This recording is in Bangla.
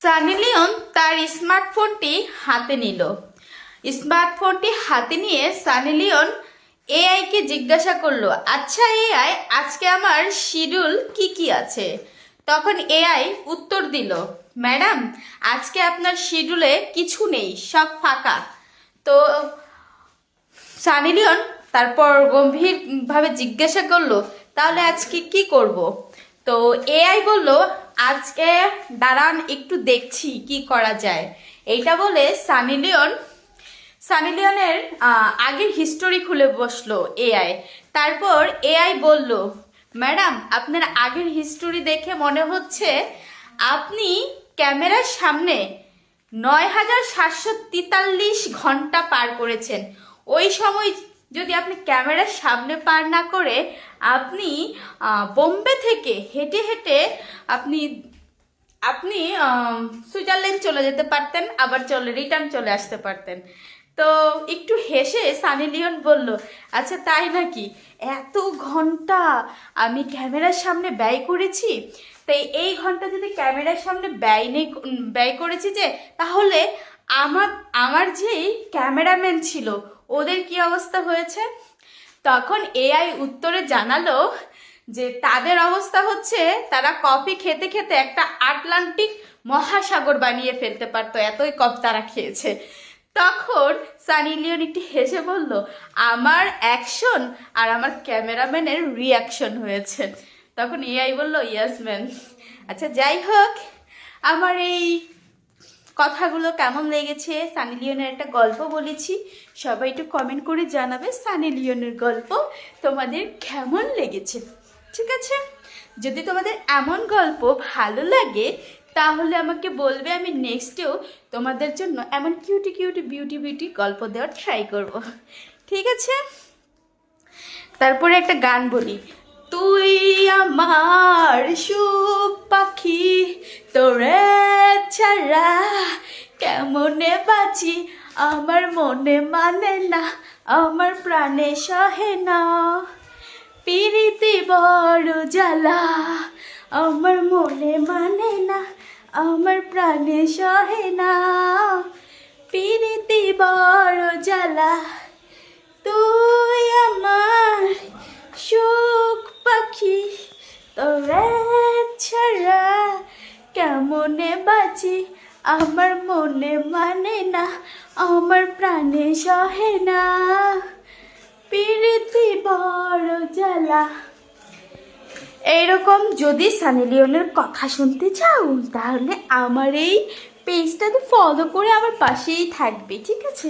সানি লিওন তার স্মার্টফোনটি হাতে নিল। স্মার্টফোনটি হাতে নিয়ে সানি লিওন এআইকে জিজ্ঞাসা করলো, আচ্ছা এআই, আজকে আমার শিডিউল কি আছে? তখন এআই উত্তর দিল, ম্যাডাম, আজকে আপনার শিডিউলে কিছু নেই, সব ফাঁকা। তো সানি লিওন তারপর গম্ভীরভাবে জিজ্ঞাসা করলো, তাহলে আজকে কি করব? তো এআই বলল, আজকে দাঁড়ান একটু দেখছি কি করা যায়। এইটা বলে সানি লিওনের আগের হিস্টোরি খুলে বসলো এআই। তারপর এআই বলল, ম্যাডাম, আপনার আগের হিস্টোরি দেখে মনে হচ্ছে আপনি ক্যামেরার সামনে ৯,৭৪৩ ঘন্টা পার করেছেন। ওই সময় যদি আপনি ক্যামেরার সামনে পার না করে আপনি বোম্বে থেকে হেঁটে হেঁটে আপনি আপনি সুইজারল্যান্ড চলে যেতে পারতেন, আবার রিটার্ন চলে আসতে পারতেন। তো একটু হেসে সানি লিওন বলল, আচ্ছা তাই নাকি? এত ঘন্টা আমি ক্যামেরার সামনে ব্যয় করেছি, তাই এই ঘন্টা যদি ক্যামেরার সামনে ব্যয় করেছি, যে তাহলে আমার যেই ক্যামেরাম্যান ছিল ওদের কি অবস্থা হয়েছে? তখন এআই উত্তরে জানালো যে তাদের অবস্থা হচ্ছে, তারা কফি খেতে খেতে একটা আটলান্টিক মহাসাগর বানিয়ে ফেলতে পারতো, এতই কফি তারা খেয়েছে। তখন সানি লিওন একটু হেসে বলল, আমার অ্যাকশন আর আমার ক্যামেরাম্যানের রিয়াকশন হয়েছে। তখন এআই বলল, ইয়েস ম্যান। আচ্ছা যাই হোক, আমার এই কথাগুলো কেমন লেগেছে, সানি লিওনের একটা গল্প বলেছি, সবাই একটু কমেন্ট করে জানাবে সানি লিওনের গল্প তোমাদের কেমন লেগেছে। ঠিক আছে, যদি তোমাদের এমন গল্প ভালো লাগে তাহলে আমাকে বলবে, আমি নেক্সটেও তোমাদের জন্য এমন কিউটি বিউটি গল্প দেওয়ার ট্রাই করব। ঠিক আছে, তারপরে একটা গান বলি, তুই আমার সুখ পাখি, তোরে ছাড়া কেমনে বাঁচি, আমার মনে মানে না, আমার প্রাণে সহে না, পিরিতি বড় জ্বালা, আমার মনে মানে না, আমার প্রাণে সহে না, পিরিতি বড় জ্বালা, তুই আমার সুখ পাখি, তোরে ছাড়া কেমনে বাঁচি, আমার মনে মানে না, আমার প্রাণে সহে না, পিরিতি বড় জ্বালা। এইরকম যদি সানি লিওনের কথা শুনতে চাও তাহলে আমার এই পেজটাতে ফলো করে আমার পাশেই থাকবে। ঠিক আছে।